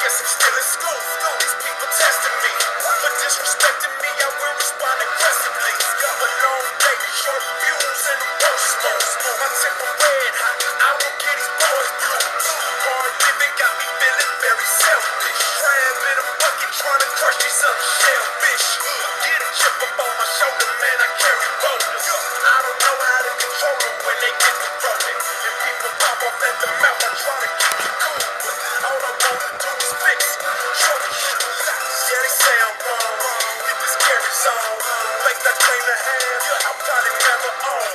guess I'm still in school. These people testing me, but disrespecting me, I will respond aggressively. A long day, short fuse, and the worst smoke. My temper red hot, I will get these boys blue. Hard living got me feeling very selfish. Crab in a bucket, trying to crush these other shellfish. Get a chip up on my shoulder, man, I carry boulders. I don't know how to control them when they get to rolling. And people pop off at the mouth, I try to keep it cool. But all I wanna do is fix it. Troubleshoot. Yeah, they say I'm wrong. Get this carries on. Like I claim to have, I probably never own.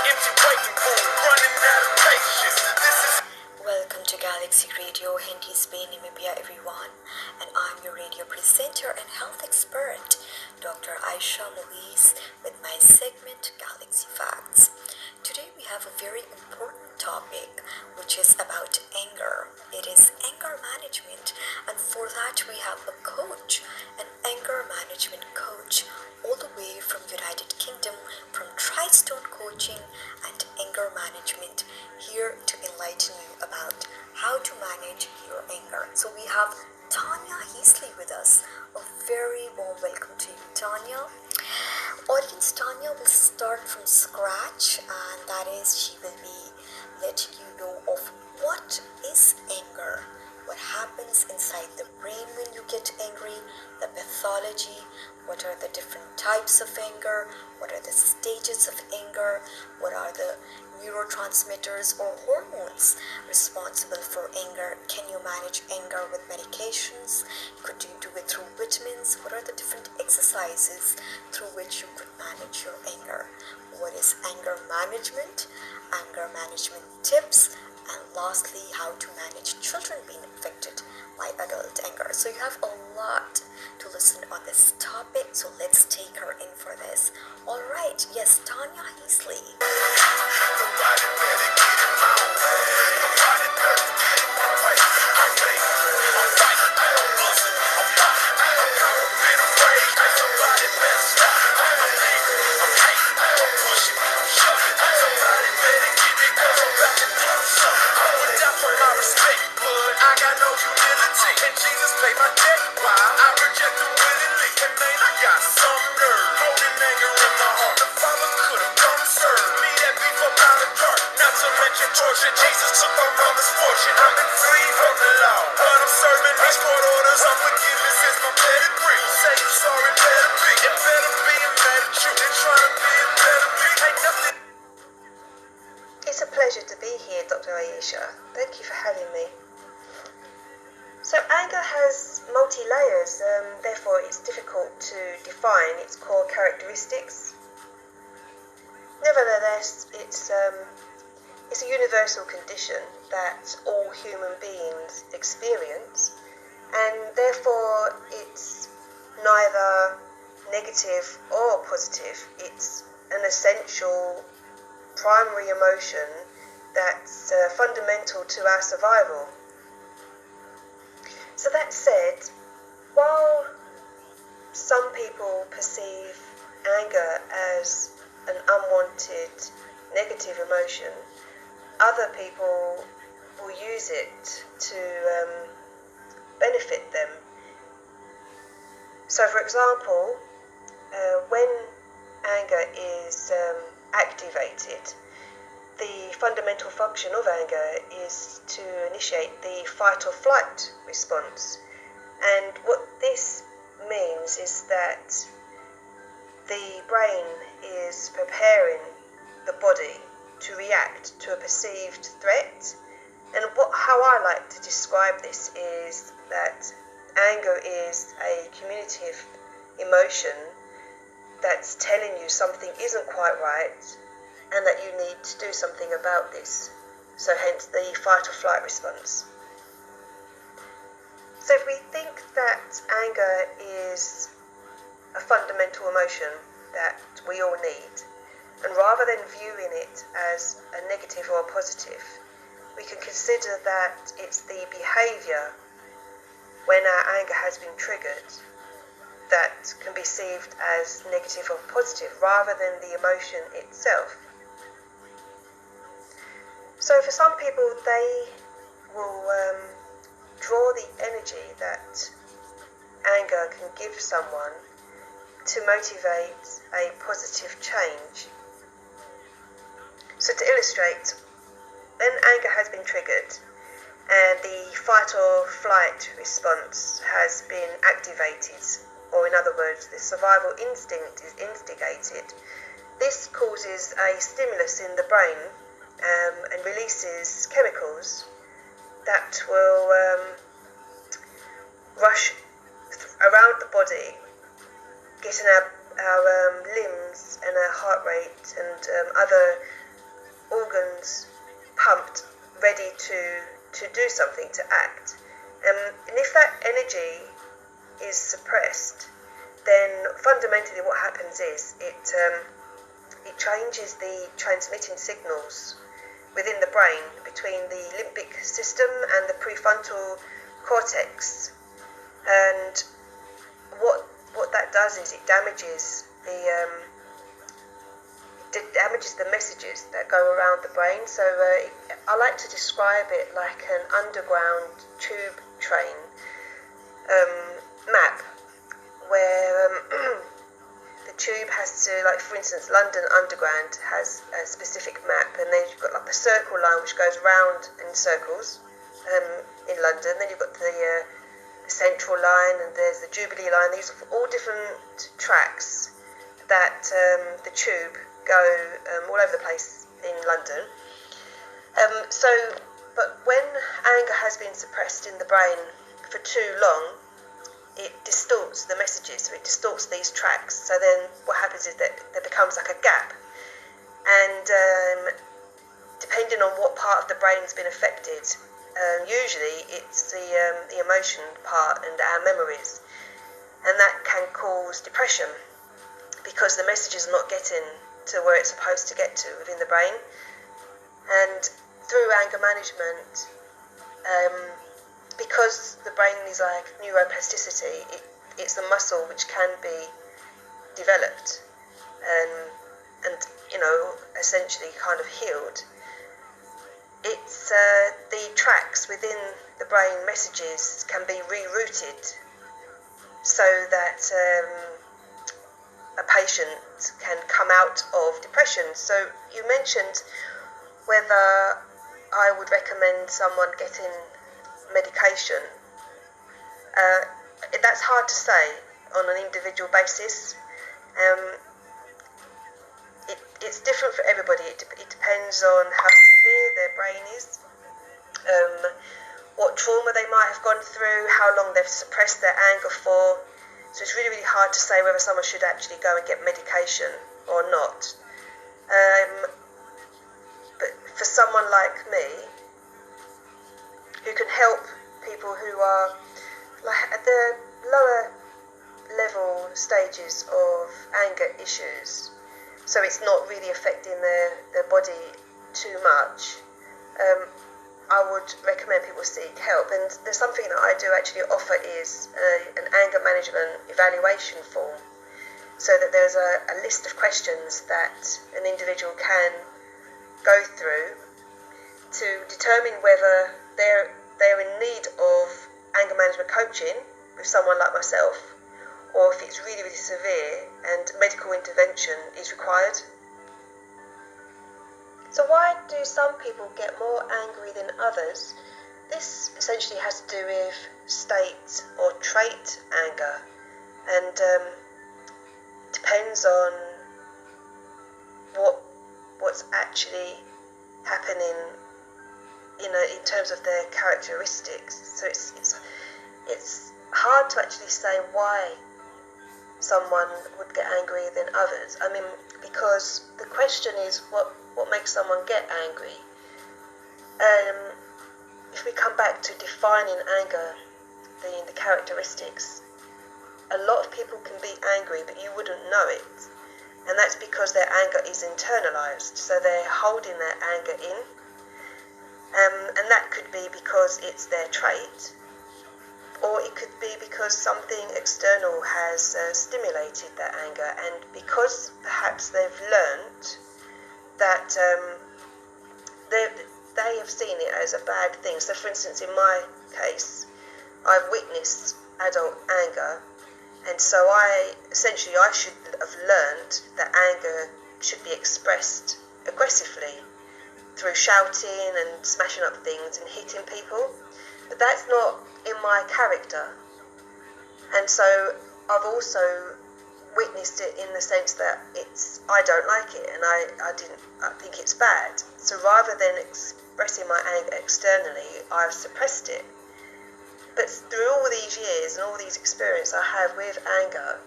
Empty waiting room, running out of patience. This is. Welcome to Galaxy Radio Namibia, everyone, and I'm your radio presenter and health expert, Dr.Ayesha Mughees, with my segment Galaxy Facts. Today we have a very important topic, which is about anger. It is anger management, and for that we have a coach, an anger management coach, all the way from United Kingdom, from Tristone Coaching and Anger Management, here to enlighten you about how to manage your anger. So we have Tanya Heasley with us. A very warm welcome to you, Tanya. Audience, Tanya will start from scratch, and that is she will be letting you know of what is anger, what happens inside the brain when you get angry, the pathology, what are the different types of anger, what are the stages of anger, what are the neurotransmitters or hormones responsible for anger. Can you manage anger with medications? Could you do it through vitamins? What are the different exercises through which you could manage your anger? What is anger management tips, and lastly, how to manage children being affected by adult anger. So you have a lot to listen on this topic, so let's take her in for this. All right, yes, Tanya Heasley. Nobody better get in my way. Nobody better get in my way. I'm fight, I'm busting, I'm pop, I'm caught up in a rage. Somebody better stop. I'm angry, I'm hating, I'm pushing, I'm shoving. Somebody better get me, cause I'm about to do something. I put down for my respect, but I got no humility. And Jesus paid my debt, why? I reject him willingly. And man, I got some nerve, holding anger in my heart. The Father could have come serve me that beef up out of dark. Not to mention torture, Jesus took my mother's fortune. I've been free from the law, but I'm serving these court orders. Unforgiveness is my pedigree. Say you sorry, better be. It better be mad at you than trying to be a better me. Ain't nothing. It's a pleasure to be here, Dr. Ayesha. Thank you for having me. So anger has multi-layers, therefore it's difficult to define its core characteristics. Nevertheless, it's a universal condition that all human beings experience, and therefore it's neither negative or positive. It's an essential primary emotion that's fundamental to our survival. So that said, while some people perceive anger as an unwanted negative emotion, other people will use it to benefit them. So for example, when anger is activated, the fundamental function of anger is to initiate the fight or flight response. And what this means is that the brain is preparing the body to react to a perceived threat. And how I like to describe this is that anger is a communicative emotion that's telling you something isn't quite right and that you need to do something about this. So hence the fight or flight response. So if we think that anger is a fundamental emotion that we all need, and rather than viewing it as a negative or a positive, we can consider that it's the behaviour when our anger has been triggered that can be perceived as negative or positive rather than the emotion itself. So for some people, they will draw the energy energy that anger can give someone to motivate a positive change. So to illustrate, when anger has been triggered and the fight or flight response has been activated, or in other words, the survival instinct is instigated, this causes a stimulus in the brain and releases chemicals that will rush around the body, getting our limbs and our heart rate and other organs pumped, ready to do something, to act. And if that energy is suppressed, then fundamentally what happens is it changes the transmitting signals within the brain between the limbic system and the prefrontal cortex. And what that does is it damages the messages that go around the brain. So I like to describe it like an underground tube train map, where the tube has to, like for instance, London Underground has a specific map, and then you've got like the circle line which goes round in circles in London. Then you've got the Central line, and there's the Jubilee line. These are all different tracks that the tube go all over the place in London. But when anger has been suppressed in the brain for too long, it distorts the messages, so it distorts these tracks. So then what happens is that there becomes like a gap, and depending on what part of the brain's been affected, usually it's the emotion part and our memories, and that can cause depression because the message is not getting to where it's supposed to get to within the brain. And through anger management, because the brain is like neuroplasticity, it's a muscle which can be developed and essentially kind of healed. It's the tracks within the brain messages can be rerouted so that a patient can come out of depression. So you mentioned whether I would recommend someone getting medication. That's hard to say on an individual basis. It's different for everybody. It depends on how severe their brain is, what trauma they might have gone through, how long they've suppressed their anger for. So it's really, really hard to say whether someone should actually go and get medication or not. But for someone like me, who can help people who are like at the lower level stages of anger issues, so it's not really affecting their body too much, I would recommend people seek help. And there's something that I do actually offer is an anger management evaluation form, so that there's a list of questions that an individual can go through to determine whether they're in need of anger management coaching with someone like myself, or if it's really, really severe and medical intervention is required. So why do some people get more angry than others? This essentially has to do with state or trait anger, and depends on what's actually happening in terms of their characteristics. So it's hard to actually say why someone would get angrier than others. I mean, because the question is what makes someone get angry. If we come back to defining anger, the characteristics, a lot of people can be angry, but you wouldn't know it. And that's because their anger is internalized, so they're holding their anger in. And that could be because it's their trait, or it could be because something external has stimulated their anger, and because perhaps they've learned that they have seen it as a bad thing. So for instance, in my case, I've witnessed adult anger, and so I should have learned that anger should be expressed aggressively through shouting and smashing up things and hitting people, but that's not in my character. And so I've also witnessed it in the sense that I don't like it, and I think it's bad. So rather than expressing my anger externally, I've suppressed it. But through all these years and all these experiences I have with anger,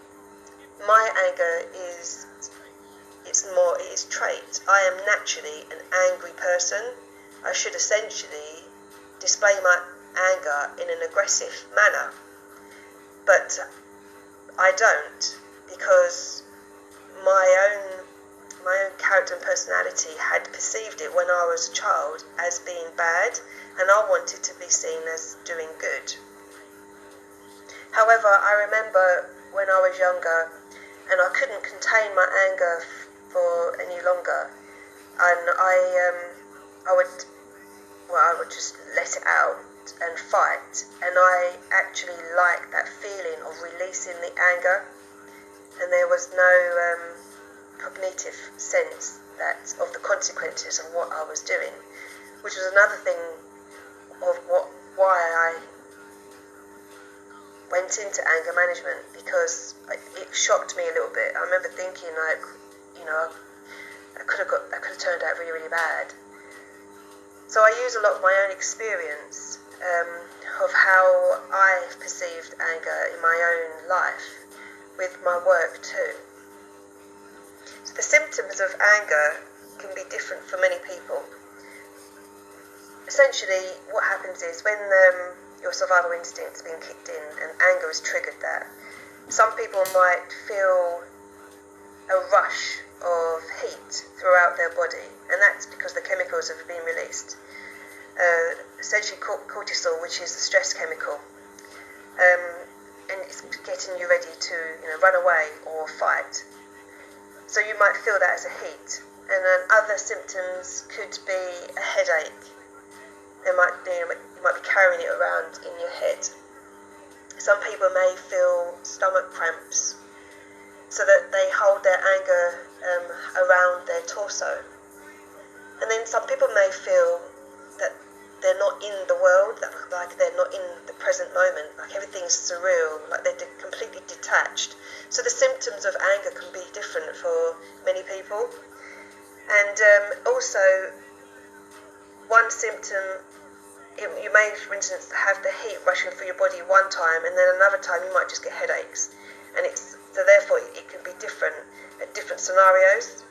my anger is trait. I am naturally an angry person. I should essentially display my anger in an aggressive manner, but I don't, because my own character and personality had perceived it when I was a child as being bad, and I wanted to be seen as doing good. However, I remember when I was younger and I couldn't contain my anger for any longer, and I would just let it out and fight, and I actually liked that feeling of releasing the anger, and there was no cognitive sense of the consequences of what I was doing, which was another thing of why I went into anger management, because it shocked me a little bit. I remember thinking, like, I could have turned out really, really bad. So I use a lot of my own experience of how I've perceived anger in my own life with my work too. So the symptoms of anger can be different for many people. Essentially, what happens is when your survival instinct's been kicked in and anger has triggered that, some people might feel a rush of heat throughout their body, and that's because the chemicals have been released. Essentially cortisol, which is the stress chemical, and it's getting you ready to run away or fight. So you might feel that as a heat, and then other symptoms could be a headache. You might be carrying it around in your head. Some people may feel stomach cramps, so that they hold their anger around their torso. And then some people may feel that they're not in the world, like they're not in the present moment, like everything's surreal, like they're completely detached. So the symptoms of anger can be different for many people. And also, one symptom, you may, for instance, have the heat rushing through your body one time, and then another time you might just get headaches. And so therefore it can be different at different scenarios,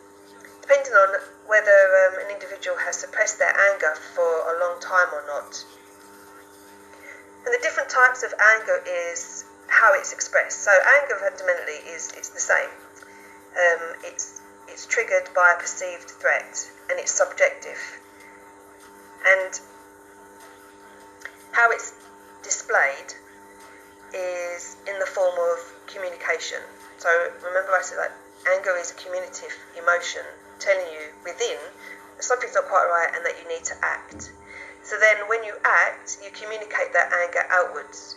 depending on whether an individual has suppressed their anger for a long time or not. And the different types of anger is how it's expressed. So anger fundamentally it's the same. It's triggered by a perceived threat, and it's subjective. And how it's displayed is in the form of communication. So remember I said that anger is a communicative emotion, telling you within that something's not quite right and that you need to act. So then when you act, you communicate that anger outwards.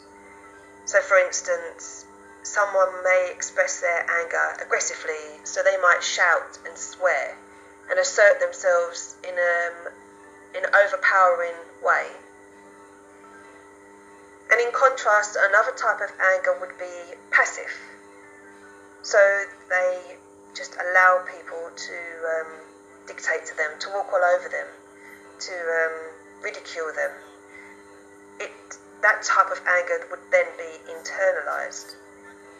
So for instance, someone may express their anger aggressively, so they might shout and swear and assert themselves in an overpowering way. And in contrast, another type of anger would be passive. So they just allow people to dictate to them, to walk all over them, to ridicule them. That type of anger would then be internalized.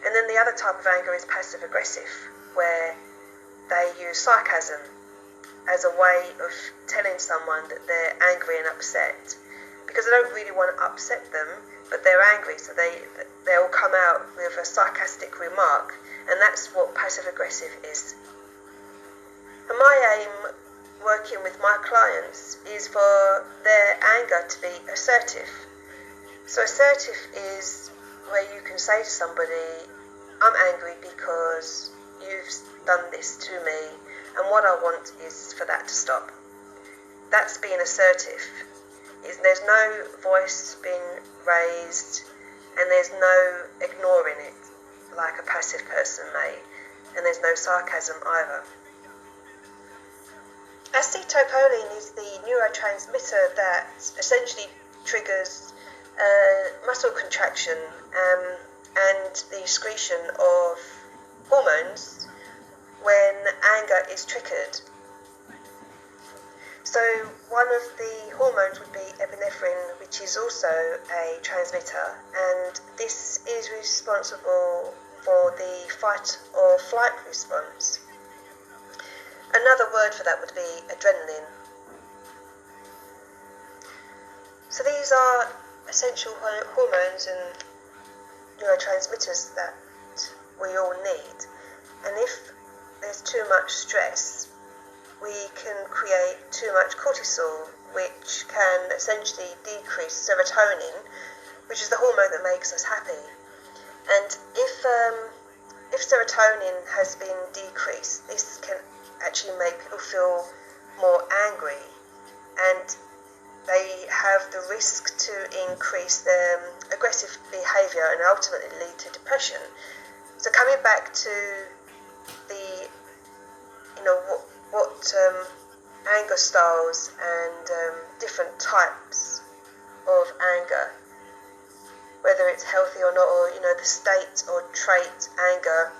And then the other type of anger is passive-aggressive, where they use sarcasm as a way of telling someone that they're angry and upset, because they don't really want to upset them, but they're angry, so they'll come out with a sarcastic remark, and that's what passive-aggressive is. And my aim working with my clients is for their anger to be assertive. So assertive is where you can say to somebody, I'm angry because you've done this to me, and what I want is for that to stop. That's being assertive. There's no voice being raised, there's no ignoring it like a passive person may, and there's no sarcasm either. Acetylcholine is the neurotransmitter that essentially triggers muscle contraction and the excretion of hormones when anger is triggered. So one of the hormones would be epinephrine, which is also a transmitter, and this is responsible for the fight or flight response. Another word for that would be adrenaline. So these are essential hormones and neurotransmitters that we all need. And if there's too much stress, we can create too much cortisol, which can essentially decrease serotonin, which is the hormone that makes us happy. And if serotonin has been decreased, this can actually make people feel more angry, and they have the risk to increase their aggressive behaviour and ultimately lead to depression. So coming back to the, what anger styles and different types of anger, whether it's healthy or not, or the state or trait anger,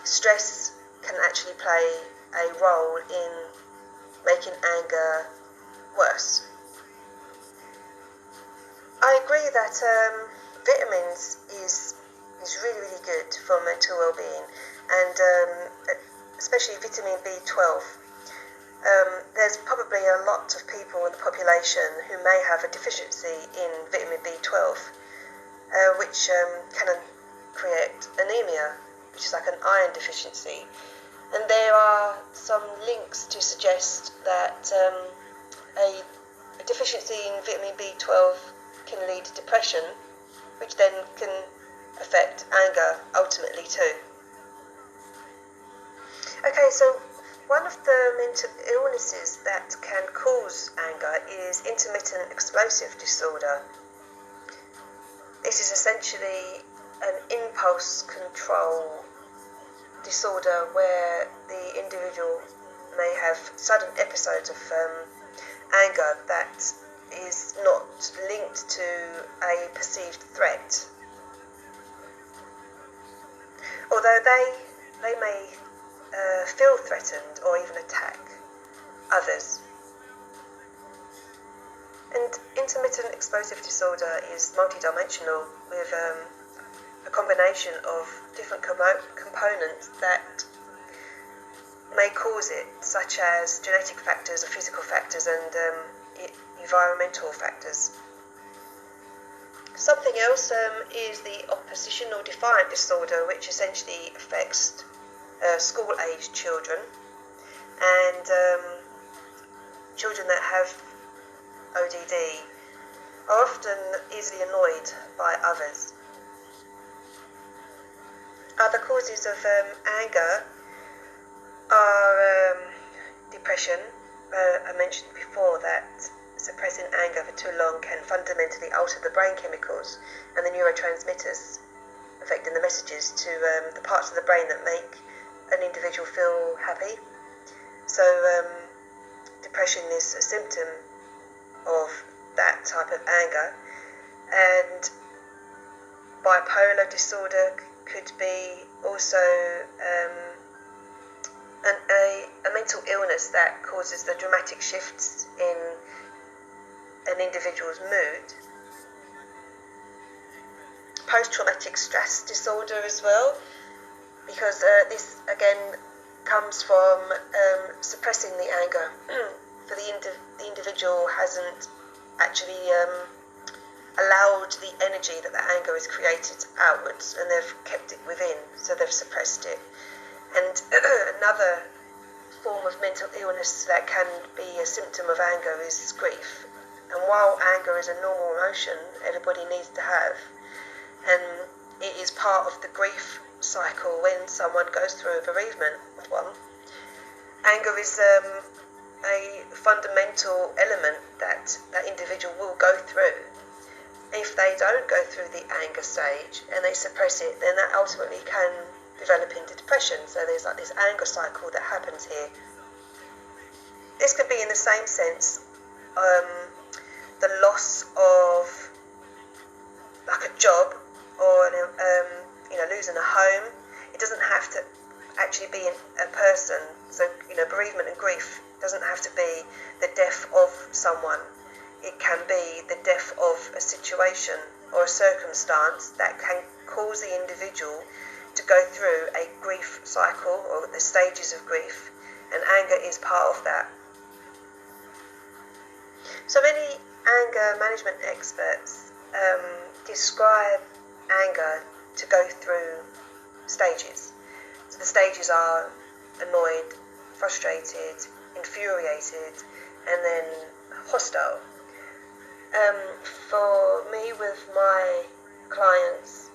stress can actually play a role in making anger worse. I agree that vitamins is really, really good for mental well-being, and especially vitamin B12. There's probably a lot of people in the population who may have a deficiency in vitamin B12, which can create anemia, which is like an iron deficiency. And there are some links to suggest that a deficiency in vitamin B12 can lead to depression, which then can affect anger ultimately too. Okay, so one of the mental illnesses that can cause anger is intermittent explosive disorder. This is essentially an impulse control disorder where the individual may have sudden episodes of anger that is not linked to a perceived threat. Although they may feel threatened or even attack others. And intermittent explosive disorder is multidimensional with a combination of different components that may cause it, such as genetic factors or physical factors and environmental factors. Something else is the oppositional defiant disorder, which essentially affects school-aged children and children that have ODD are often easily annoyed by others. Other causes of anger are depression. I mentioned before that suppressing anger for too long can fundamentally alter the brain chemicals and the neurotransmitters, affecting the messages to the parts of the brain that make an individual feel happy. So depression is a symptom of that type of anger, and bipolar disorder could be also a mental illness that causes the dramatic shifts in an individual's mood. Post-traumatic stress disorder as well, because this again comes from suppressing the anger. For the individual hasn't actually allowed the energy that the anger has created outwards, and they've kept it within, so they've suppressed it. And another form of mental illness that can be a symptom of anger is grief. And while anger is a normal emotion everybody needs to have, and it is part of the grief cycle when someone goes through a bereavement of one, anger is a fundamental element that that individual will go through. if they don't go through the anger stage and they suppress it, then that ultimately can develop into depression. So there's like this anger cycle that happens here. This could be in the same sense, the loss of like a job, or losing a home. It doesn't have to actually be a person. So bereavement and grief doesn't have to be the death of someone. It can be the death of a situation or a circumstance that can cause the individual to go through a grief cycle, or the stages of grief, and anger is part of that. So many anger management experts describe anger to go through stages. So the stages are annoyed, frustrated, infuriated, and then hostile. For me, with my clients,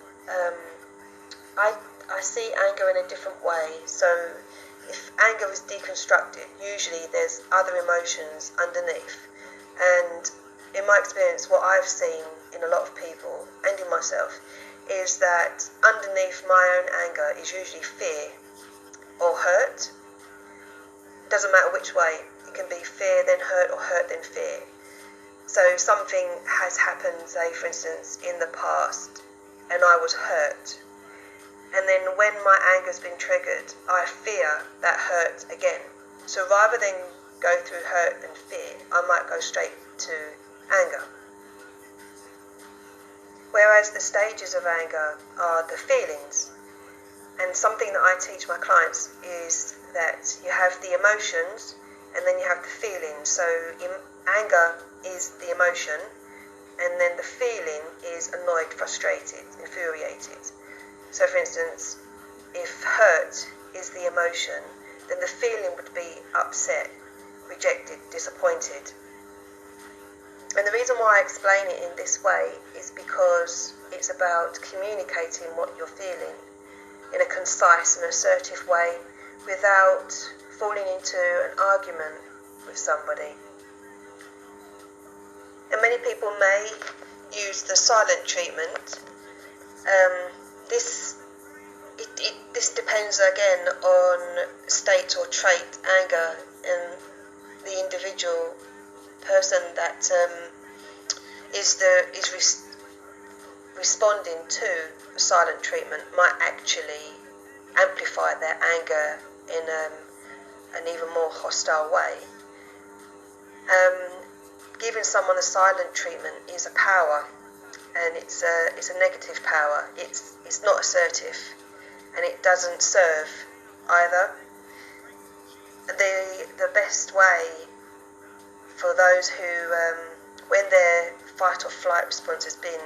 I see anger in a different way. So if anger is deconstructed, usually there's other emotions underneath. And in my experience, what I've seen in a lot of people, and in myself, is that underneath my own anger is usually fear or hurt. It doesn't matter which way. It can be fear then hurt, or hurt then fear. So something has happened, say for instance, in the past, and I was hurt. And then when my anger's been triggered, I fear that hurt again. So rather than go through hurt and fear, I might go straight to anger. Whereas the stages of anger are the feelings. And something that I teach my clients is that you have the emotions and then you have the feelings. So anger is the emotion, and then the feeling is annoyed, frustrated, infuriated. So for instance, if hurt is the emotion, then the feeling would be upset, rejected, disappointed. And the reason why I explain it in this way is because it's about communicating what you're feeling in a concise and assertive way without falling into an argument with somebody. And many people may use the silent treatment. This depends again on state or trait, anger, and the individual person that is responding to a silent treatment might actually amplify their anger in an even more hostile way. Giving someone a silent treatment is a power, and it's a negative power. It's not assertive, and it doesn't serve either. The best way for those who, when their fight or flight response has been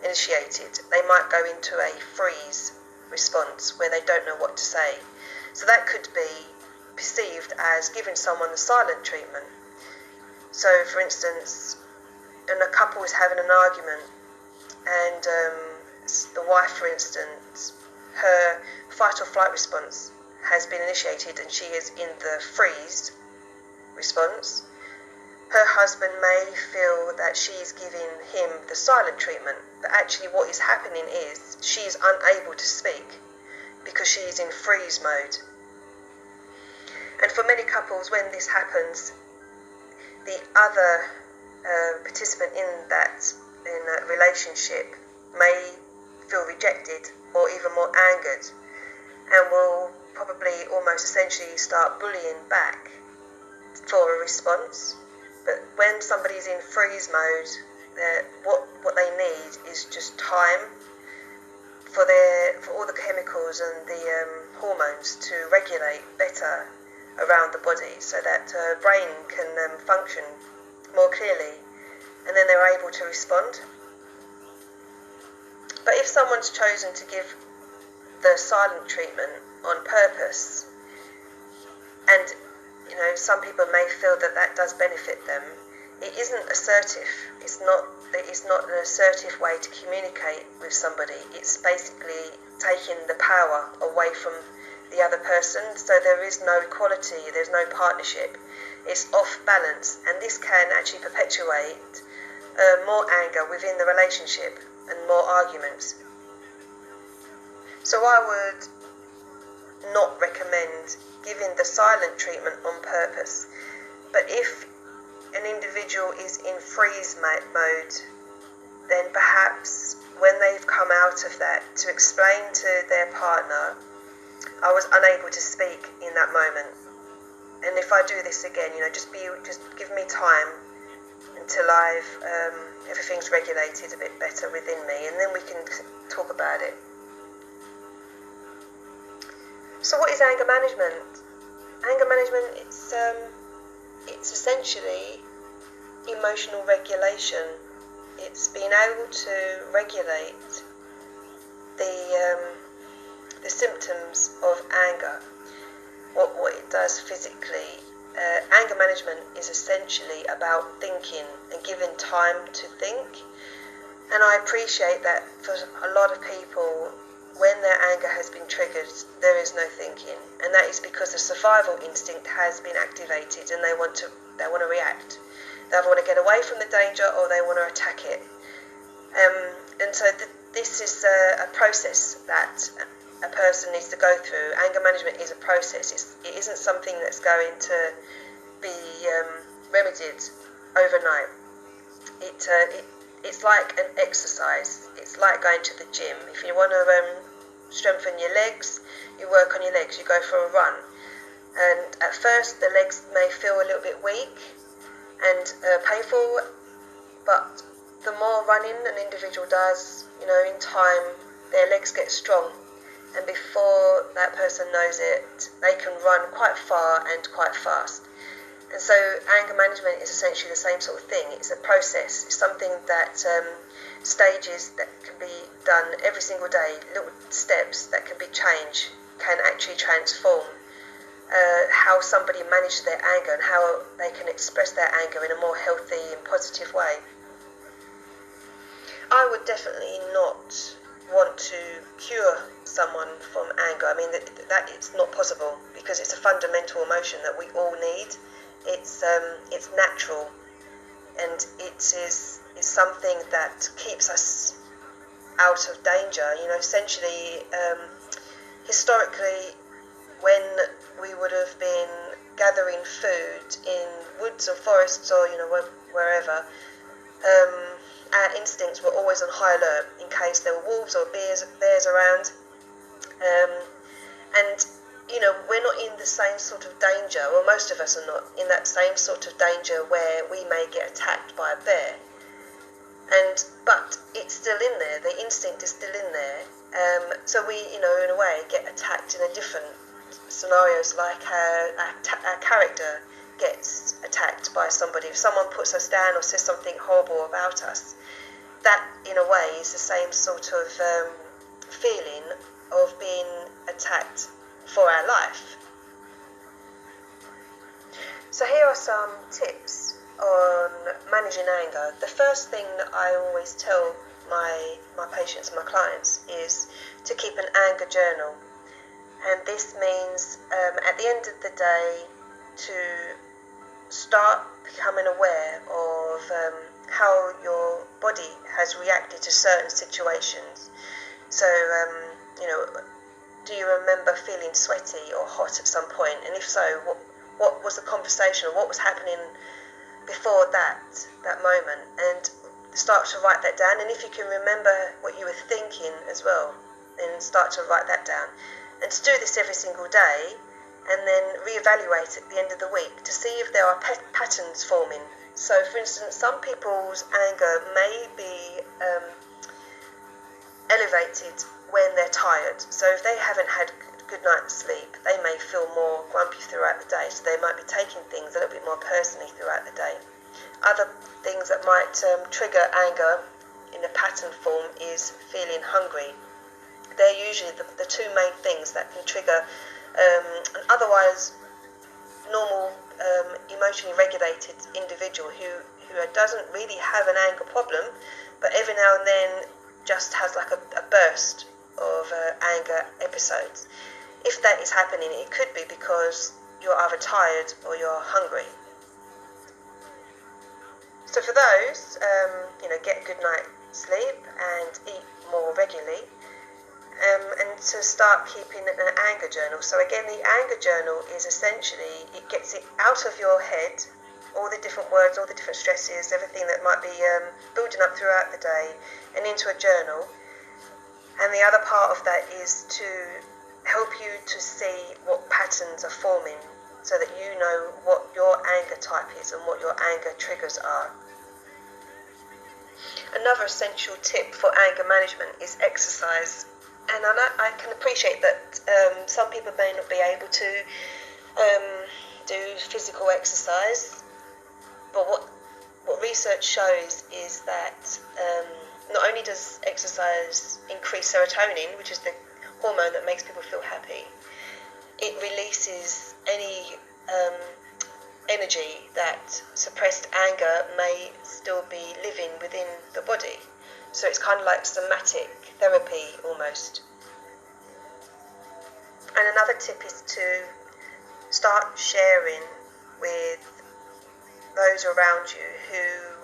initiated, they might go into a freeze response where they don't know what to say. So that could be perceived as giving someone the silent treatment. So for instance, and a couple is having an argument, and the wife, for instance, her fight or flight response has been initiated and she is in the freeze response. Her husband may feel that she is giving him the silent treatment, but actually what is happening is she is unable to speak because she is in freeze mode. And for many couples, when this happens, the other participant in that relationship may feel rejected or even more angered, and will probably almost essentially start bullying back for a response. But when somebody's in freeze mode, what they need is just time for all the chemicals and the hormones to regulate better around the body, so that brain can function more clearly, and then they're able to respond. But if someone's chosen to give the silent treatment on purpose, and some people may feel that does benefit them, it isn't assertive. It's not an assertive way to communicate with somebody. It's basically taking the power away from the other person, so there is no equality, there's no partnership. It's off balance, and this can actually perpetuate more anger within the relationship and more arguments. So I would not recommend giving the silent treatment on purpose. But if an individual is in freeze mode, then perhaps when they've come out of that, to explain to their partner, I was unable to speak in that moment. And if I do this again, just give me time until everything's regulated a bit better within me, and then we can talk about it. So what is anger management? Anger management, it's essentially emotional regulation. It's being able to regulate the symptoms of anger, what it does physically. Anger management is essentially about thinking and giving time to think. And I appreciate that for a lot of people, when their anger has been triggered, there is no thinking, and that is because the survival instinct has been activated, and they want to react. They either want to get away from the danger or they want to attack it. And so this is a process that a person needs to go through. Anger management is a process. It isn't something that's going to be remedied overnight. It's like an exercise. It's like going to the gym. If you want to strengthen your legs, you work on your legs. You go for a run, and at first the legs may feel a little bit weak and painful, but the more running an individual does, in time their legs get strong, and before that person knows it, they can run quite far and quite fast. And so anger management is essentially the same sort of thing. It's a process. It's something that stages that can be done every single day, little steps that can be changed, can actually transform how somebody manages their anger and how they can express their anger in a more healthy and positive way. I would definitely not want to cure someone from anger. I mean, that it's not possible, because it's a fundamental emotion that we all need. It's natural, and it is something that keeps us out of danger. Essentially, historically, when we would have been gathering food in woods or forests or wherever, our instincts were always on high alert in case there were wolves or bears around, and we're not in the same sort of danger, or most of us are not in that same sort of danger where we may get attacked by a bear. But it's still in there. The instinct is still in there. So we, in a way, get attacked in a different scenarios, like our character gets attacked by somebody. If someone puts us down or says something horrible about us, that, in a way, is the same sort of feeling of being attacked for our life. So here are some tips on managing anger. The first thing that I always tell my patients, my clients, is to keep an anger journal. And this means at the end of the day to start becoming aware of how your body has reacted to certain situations. So, do you remember feeling sweaty or hot at some point? And if so, what was the conversation, or what was happening before that moment? And start to write that down. And if you can remember what you were thinking as well, then start to write that down. And to do this every single day, and then reevaluate at the end of the week to see if there are patterns forming. So, for instance, some people's anger may be elevated when they're tired. So if they haven't had a good night's sleep, they may feel more grumpy throughout the day. So they might be taking things a little bit more personally throughout the day. Other things that might trigger anger in a pattern form is feeling hungry. They're usually the two main things that can trigger an otherwise normal, emotionally regulated individual who doesn't really have an anger problem, but every now and then just has like a burst of anger episodes. If that is happening, it could be because you're either tired or you're hungry. So for those, get a good night's sleep and eat more regularly. And to start keeping an anger journal. So again, the anger journal is essentially, it gets it out of your head, all the different words, all the different stresses, everything that might be building up throughout the day, and into a journal. And the other part of that is to help you to see what patterns are forming, so that you know what your anger type is and what your anger triggers are. Another essential tip for anger management is exercise. And I can appreciate that some people may not be able to do physical exercise, but what research shows is that not only does exercise increase serotonin, which is the hormone that makes people feel happy, it releases any energy that suppressed anger may still be living within the body. So it's kind of like somatic therapy almost. And another tip is to start sharing with those around you who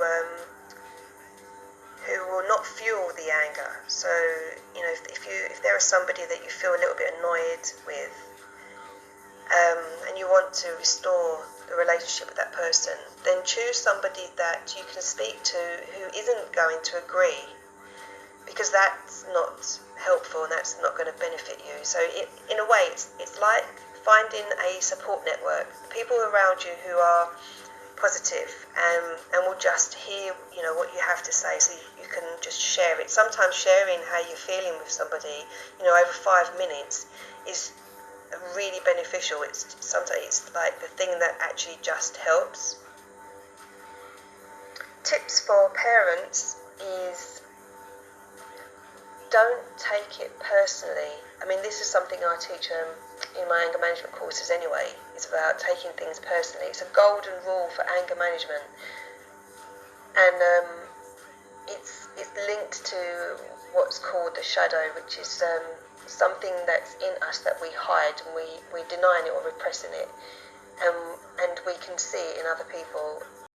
will not fuel the anger. So if there is somebody that you feel a little bit annoyed with, and you want to restore the relationship with that person, then choose somebody that you can speak to who isn't going to agree, because that's not helpful and that's not going to benefit you. So in a way, it's like finding a support network, people around you who are positive and will just hear what you have to say, so you can just share it. Sometimes sharing how you're feeling with somebody over 5 minutes is really beneficial. Sometimes it's like the thing that actually just helps. Tips for parents is, don't take it personally. I mean, this is something I teach in my anger management courses anyway. It's about taking things personally. It's a golden rule for anger management, and it's linked to what's called the shadow, which is something that's in us that we hide, and we denying it or repressing it, and we can see it in other people.